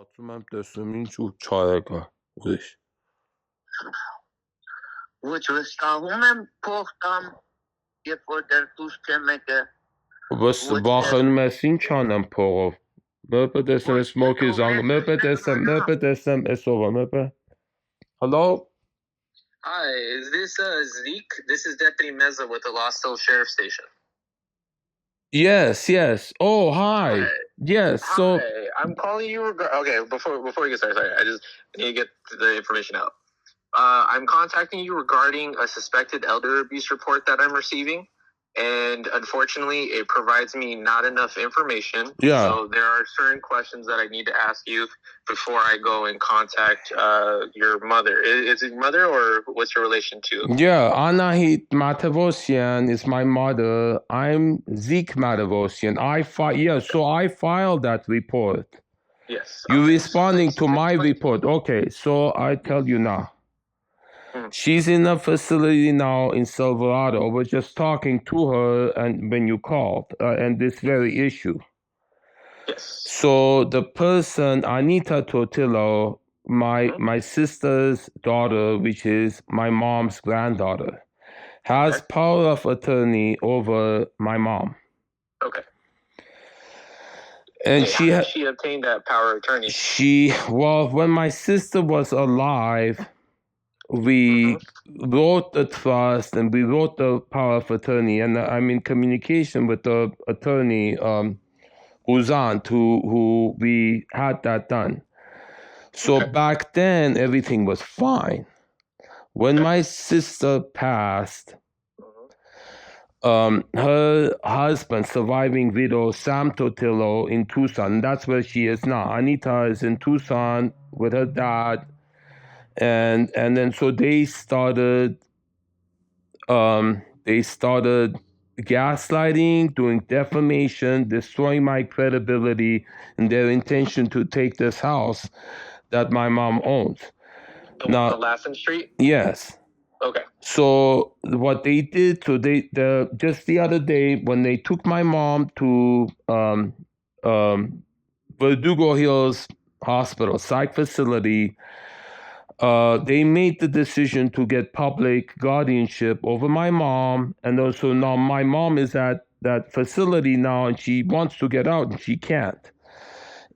Atmam teslimin çok çareka. Wish. Which was woman portam je voor der toestemmingen. Was wachen mesin chanam poro. Möpe desem smoky zang. Möpe desem esova. Möpe. Hello? Hi, is this Zeke? This is Deputy Meza with the Lost Hill Sheriff Station. Yes. Oh, hi. Yes, so... Hi, I'm calling you... Okay, before we get started, sorry, I need to get the information out. I'm contacting you regarding a suspected elder abuse report that I'm receiving, and unfortunately, it provides me not enough information. Yeah. So there are certain questions that I need to ask you before I go and contact your mother. Is it your mother, or what's your relation to? Yeah, Zeke Matevosian is my mother. I'm Zeke Matevosian. So I filed that report. Yes. You're responding to my report. Okay, so I tell you now. She's in a facility now in Silverado. We're just talking to her and when you called and this very issue. Yes. So the person, Anita Tortillo, my sister's daughter, which is my mom's granddaughter, has power of attorney over my mom. Okay. And how did she obtained that power of attorney? When my sister was alive, we wrote the trust and we wrote the power of attorney, and I'm in communication with the attorney, Uzan, who we had that done. So back then, everything was fine. When my sister passed, her husband, surviving widow, Sam Tortillo in Tucson, that's where she is now. Anita is in Tucson with her dad. And then so they started gaslighting, doing defamation, destroying my credibility, and their intention to take this house that my mom owns. Now, the Lassen Street? Yes. Okay. So what they did, just the other day when they took my mom to Verdugo Hills Hospital, psych facility, they made the decision to get public guardianship over my mom, and also now my mom is at that facility now, and she wants to get out, and she can't.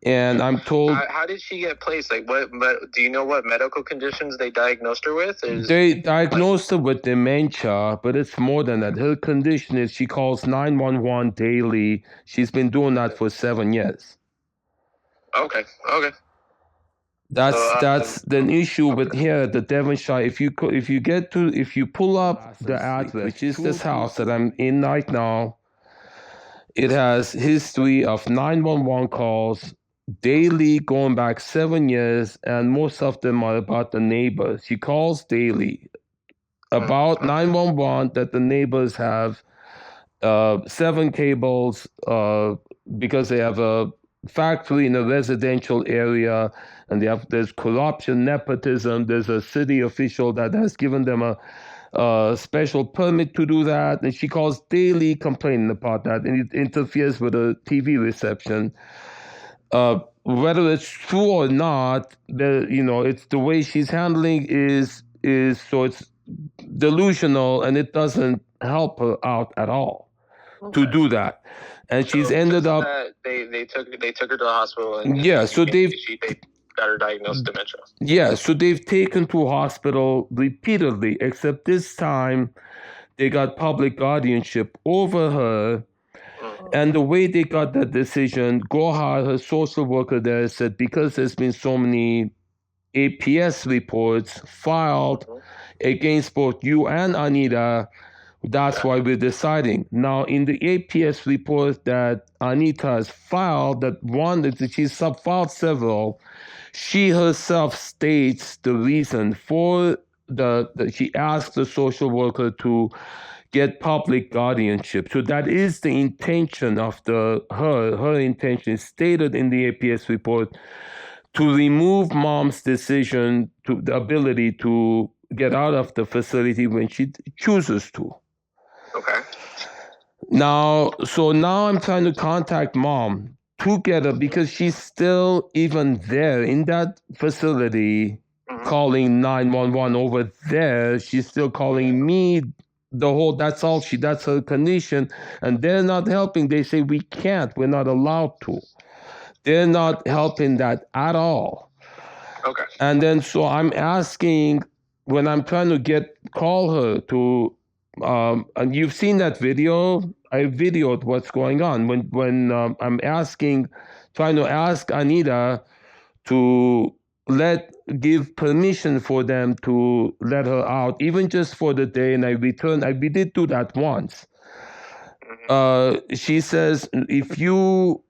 And I'm told... How did she get placed? Like, do you know what medical conditions they diagnosed her with? They diagnosed her with dementia, but it's more than that. Her condition is she calls 911 daily. She's been doing that for 7 years. Okay. That's the issue with here, the Devonshire. If you pull up the address, which is this house that I'm in right now, it has history of 911 calls daily going back 7 years, and most of them are about the neighbors. She calls daily about 911 that the neighbors have 7 cables because they have a factory in a residential area, and there's corruption, nepotism. There's a city official that has given them a special permit to do that, and she calls daily complaining about that, and it interferes with the TV reception. Whether it's true or not, it's the way she's handling is so it's delusional, and it doesn't help her out at all to do that. And she's ended up. They took her to the hospital. And they got her diagnosed dementia. Yeah, so they've taken to hospital repeatedly, except this time they got public guardianship over her. And the way they got that decision, Gohar, her social worker there, said because there's been so many APS reports filed against both you and Anita, that's why we're deciding. Now, in the APS report that Anita has filed, she's filed several, she herself states the reason for she asked the social worker to get public guardianship. So that is the intention of her intention is stated in the APS report, to remove mom's decision, to the ability to get out of the facility when she chooses to. Okay. Now I'm trying to contact mom together because she's still even there in that facility calling 911 over there. She's still calling me that's her condition, and they're not helping. They say we can't, we're not allowed to. They're not helping that at all. Okay. And then so I'm asking, when I'm trying to call her to and you've seen that video. I videoed what's going on when I'm trying to ask Anita to give permission for them to let her out, even just for the day. And we did do that once. She says, if you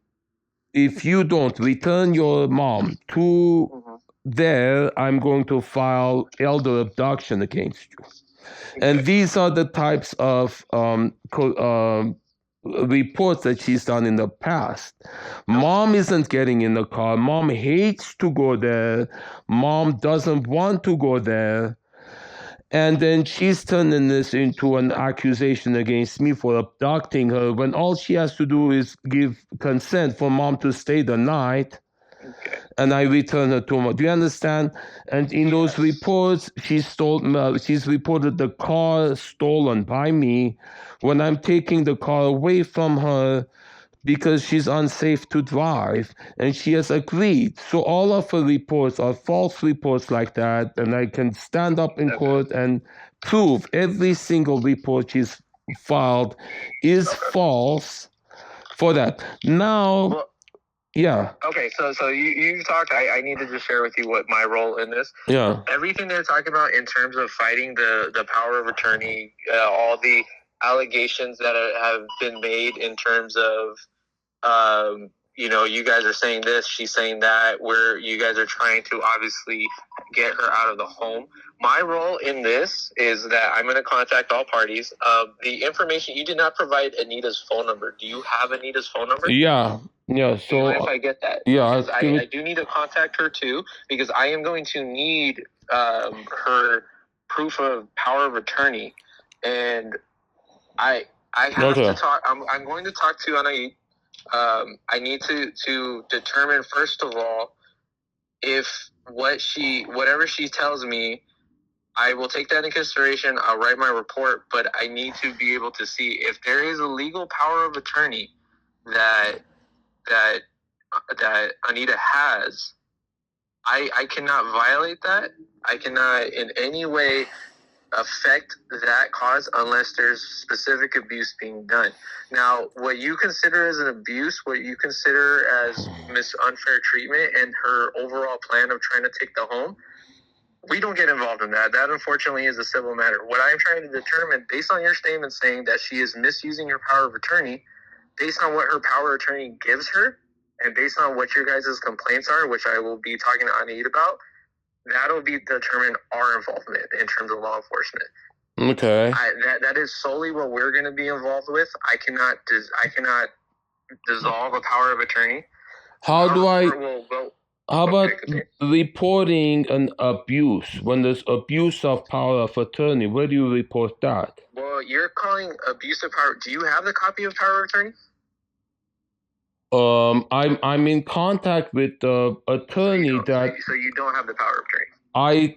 don't return your mom to there, I'm going to file elder abduction against you. And these are the types of reports that she's done in the past. Mom isn't getting in the car. Mom hates to go there. Mom doesn't want to go there. And then she's turning this into an accusation against me for abducting her when all she has to do is give consent for mom to stay the night. And I return her to mom. Do you understand? And in those reports, she's reported the car stolen by me when I'm taking the car away from her because she's unsafe to drive, and she has agreed. So all of her reports are false reports like that, and I can stand up in court and prove every single report she's filed is false for that. Now, yeah. Okay, so you talked. I need to just share with you what my role in this. Yeah. Everything they're talking about in terms of fighting the power of attorney, all the allegations that have been made in terms of, you guys are saying this, she's saying that, where you guys are trying to obviously get her out of the home. My role in this is that I'm going to contact all parties. The information, you did not provide Anita's phone number. Do you have Anita's phone number? Yeah. Yeah. So do you mind if I get that? Yeah. I do need to contact her too, because I am going to need her proof of power of attorney, and I have to talk. I'm going to talk to Anait. I need to determine, first of all, if whatever she tells me, I will take that in consideration. I'll write my report, but I need to be able to see if there is a legal power of attorney that Anita has. I cannot violate that. I cannot in any way affect that cause unless there's specific abuse being done. Now, what you consider as an abuse, what you consider as unfair treatment, and her overall plan of trying to take the home, we don't get involved in that. That, unfortunately, is a civil matter. What I'm trying to determine, based on your statement saying that she is misusing her power of attorney, based on what her power of attorney gives her, and based on what your guys' complaints are, which I will be talking to Anita about, that'll be determine our involvement in terms of law enforcement. Okay. That is solely what we're going to be involved with. I cannot dissolve a power of attorney. How about reporting an abuse? When there's abuse of power of attorney, where do you report that? Well, you're calling abuse of power. Do you have the copy of power of attorney? I'm in contact with the attorney So you don't have the power of attorney. I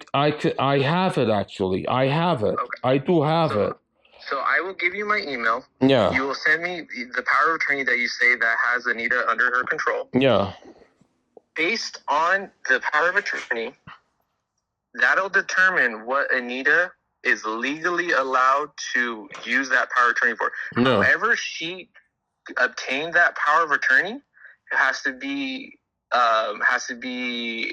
have it, actually. I have it. Okay. I do have it. So I will give you my email. Yeah. You will send me the power of attorney that you say that has Anita under her control. Yeah. Based on the power of attorney, that'll determine what Anita is legally allowed to use that power of attorney for. No. However she obtained that power of attorney, it has to be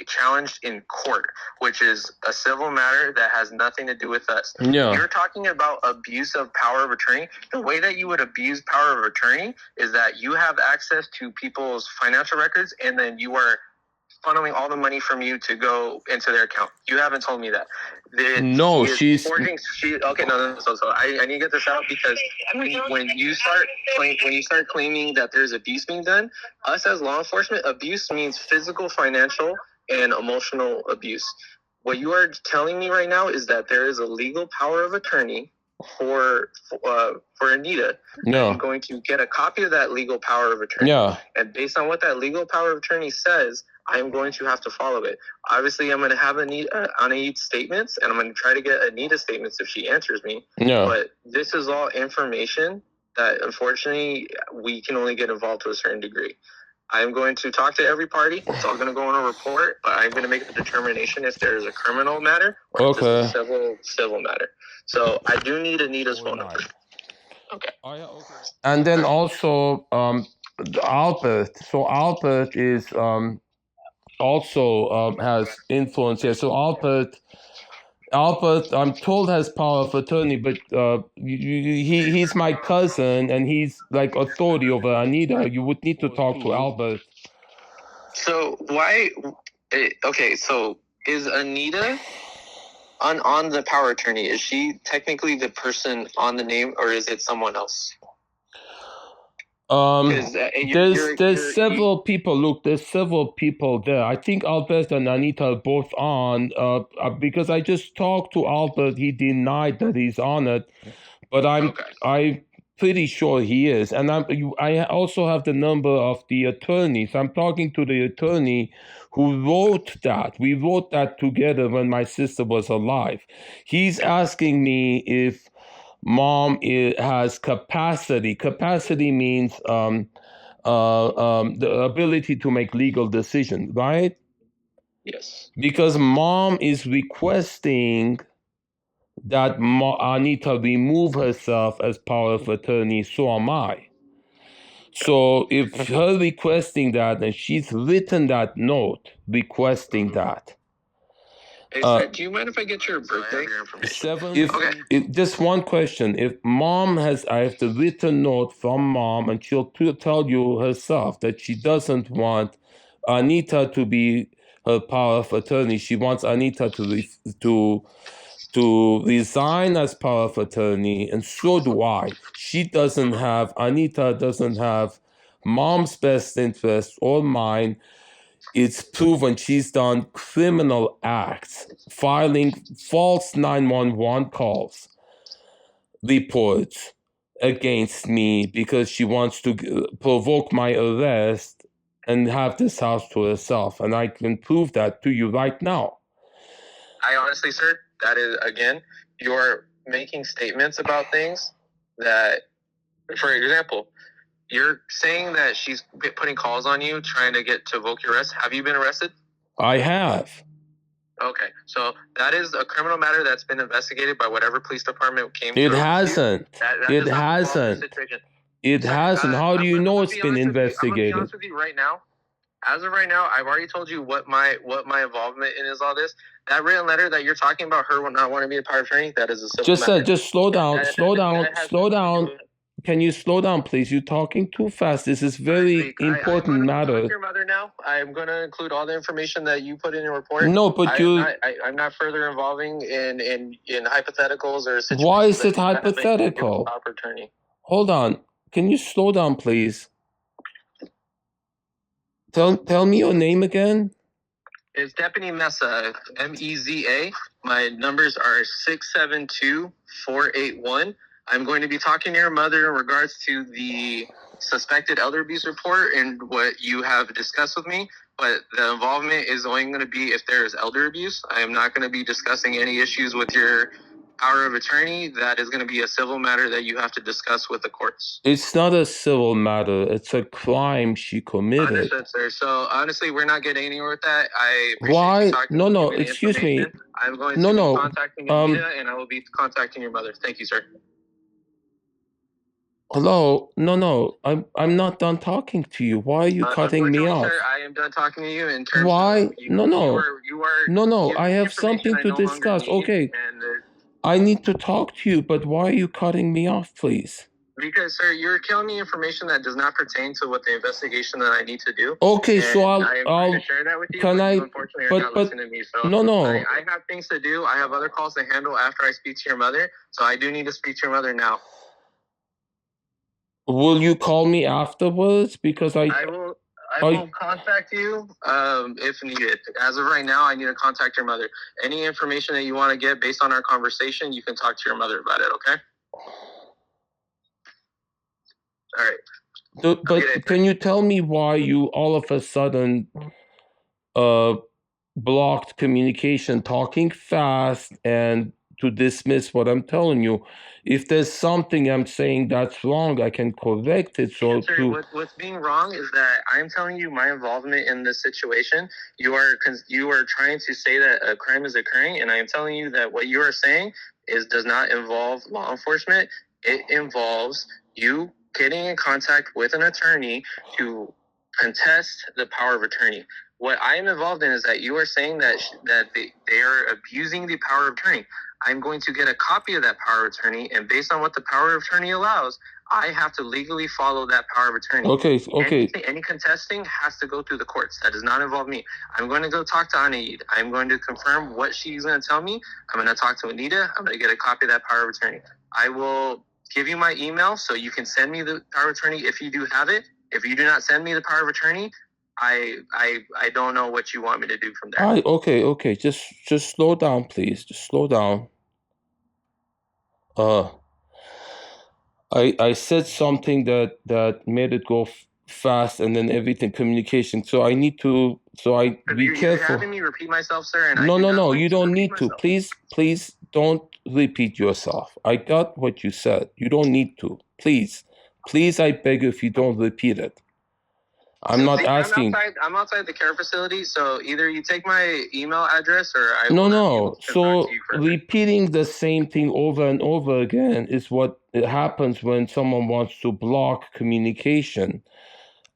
challenged in court, which is a civil matter that has nothing to do with us. Yeah. You're talking about abuse of power of attorney. The way that you would abuse power of attorney is that you have access to people's financial records, and then you are funneling all the money from you to go into their account. You haven't told me that. No, she's forging. Okay, no. So I need to get this out, because when you start claiming that there's abuse being done, us as law enforcement, abuse means physical, financial, and emotional abuse. What you are telling me right now is that there is a legal power of attorney for Anita. Yeah. I'm going to get a copy of that legal power of attorney. Yeah. And based on what that legal power of attorney says, I'm going to have to follow it. Obviously, I'm going to have Anita's statements, and I'm going to try to get Anita's statements if she answers me. Yeah. But this is all information that, unfortunately, we can only get involved to a certain degree. I'm going to talk to every party. It's all going to go in a report, but I'm going to make a determination if there is a criminal matter or if this is a civil matter. So I do need Anita's phone number. Okay. And then also Albert. So Albert is also has influence here. So Albert, I'm told, has power of attorney, but he's my cousin, and he's like authority over Anita. You would need to talk to Albert. So why? Okay, so is Anita on the power attorney? Is she technically the person on the name, or is it someone else? There's several people. Look, there's several people there. I think Albert and Anita are both on. Because I just talked to Albert, he denied that he's on it, but I'm pretty sure he is. And I also have the number of the attorneys. I'm talking to the attorney who wrote that. We wrote that together when my sister was alive. He's asking me if Mom has capacity. Capacity means the ability to make legal decisions, right? Yes. Because Mom is requesting that Anita remove herself as power of attorney, so am I. So if her requesting that, and she's written that note requesting that. Hey, sir, do you mind if I get your birthday? Just one question. If Mom I have the written note from Mom, and she'll tell you herself that she doesn't want Anita to be her power of attorney. She wants Anita to resign as power of attorney, and so do I. Anita doesn't have Mom's best interest or mine. It's proven she's done criminal acts, filing false 911 calls, reports against me because she wants to provoke my arrest and have this house to herself. And I can prove that to you right now. I honestly, sir, that is, again, you're making statements about things that, for example, you're saying that she's putting calls on you, trying to get to evoke your arrest. Have you been arrested? I have. Okay, so that is a criminal matter that's been investigated by whatever police department came to. It hasn't. It hasn't. It hasn't. How do you know it's been investigated? I'm gonna be honest with you right now. As of right now, I've already told you what my involvement in is all this. That written letter that you're talking about, her not wanting to be a power attorney, that is a civil matter. Just slow down. Slow down. Can you slow down, please? You're talking too fast. This is very important matter. I'm your mother now. I'm going to include all the information that you put in your report. No, but I'm not further involving in hypotheticals or situations. Why is it hypothetical? Power attorney. Hold on. Can you slow down, please? Tell me your name again. It's Deputy Mesa, Meza. My numbers are 672-481. I'm going to be talking to your mother in regards to the suspected elder abuse report and what you have discussed with me, but the involvement is only going to be if there is elder abuse. I am not going to be discussing any issues with your power of attorney. That is going to be a civil matter that you have to discuss with the courts. It's not a civil matter. It's a crime she committed. Understood, sir. So honestly, we're not getting anywhere with that. I appreciate Why? you talking No, to me. excuse me. I'm going to be contacting Anita, and I will be contacting your mother. Thank you, sir. Hello? No. I'm not done talking to you. Why are you cutting me off? Sir, I am done talking to you in terms Why? of you, No. I have something to discuss. Okay. I need to talk to you, but why are you cutting me off, please? Because, sir, you're telling me information that does not pertain to what the investigation that I need to do. Okay, so I'll share that with you. Can I? You unfortunately are not listening to me. So no. I have things to do. I have other calls to handle after I speak to your mother. So I do need to speak to your mother now. Will you call me afterwards? Because I will. I will contact you if needed. As of right now, I need to contact your mother. Any information that you want to get based on our conversation, you can talk to your mother about it, okay? All right. But can you tell me why you all of a sudden blocked communication, talking fast, and to dismiss what I'm telling you? If there's something I'm saying that's wrong, I can correct it. So what's being wrong is that I'm telling you my involvement in this situation. You are trying to say that a crime is occurring, and I am telling you that what you are saying does not involve law enforcement. It involves you getting in contact with an attorney to contest the power of attorney. What I am involved in is that you are saying that they are abusing the power of attorney. I'm going to get a copy of that power of attorney, and based on what the power of attorney allows, I have to legally follow that power of attorney. Okay. Any contesting has to go through the courts. That does not involve me. I'm going to go talk to Anaid. I'm going to confirm what she's going to tell me. I'm going to talk to Anita. I'm going to get a copy of that power of attorney. I will give you my email so you can send me the power of attorney if you do have it. If you do not send me the power of attorney, I don't know what you want me to do from there. Okay. Just slow down, please. Just slow down. I said something that made it go fast, and then everything communication. So I need to. So I be careful. You're having me repeat myself, sir. And No. You don't need to. Please don't repeat yourself. I got what you said. You don't need to. Please, I beg you, if you don't repeat it. I'm not asking. I'm outside the care facility, so either you take my email address or I No. will not be able to So contact you further. repeating the same thing over and over again is what happens when someone wants to block communication.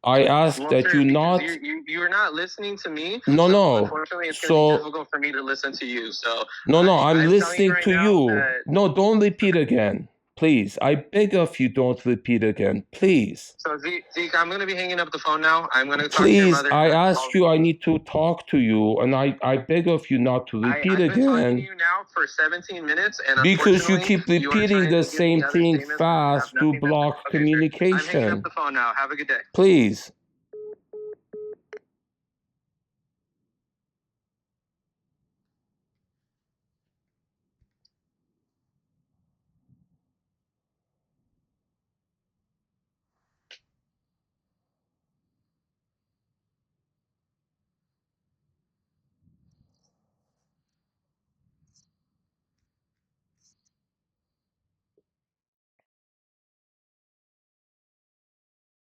I ask that sir, you not. You're not listening to me. No. Unfortunately, it's going to be difficult for me to listen to you. So No. I'm listening to you. That... No, don't repeat again. Please, I beg of you, don't repeat again. Please. So, Zeke, I'm going to be hanging up the phone now. I'm going to talk Please, to your mother. I ask you, I need to talk to you, and I beg of you not to repeat I've been talking again. to you now for 17 minutes, and because you keep repeating the same thing fast to block communication. I'm hanging up the phone now. Have a good day. Please.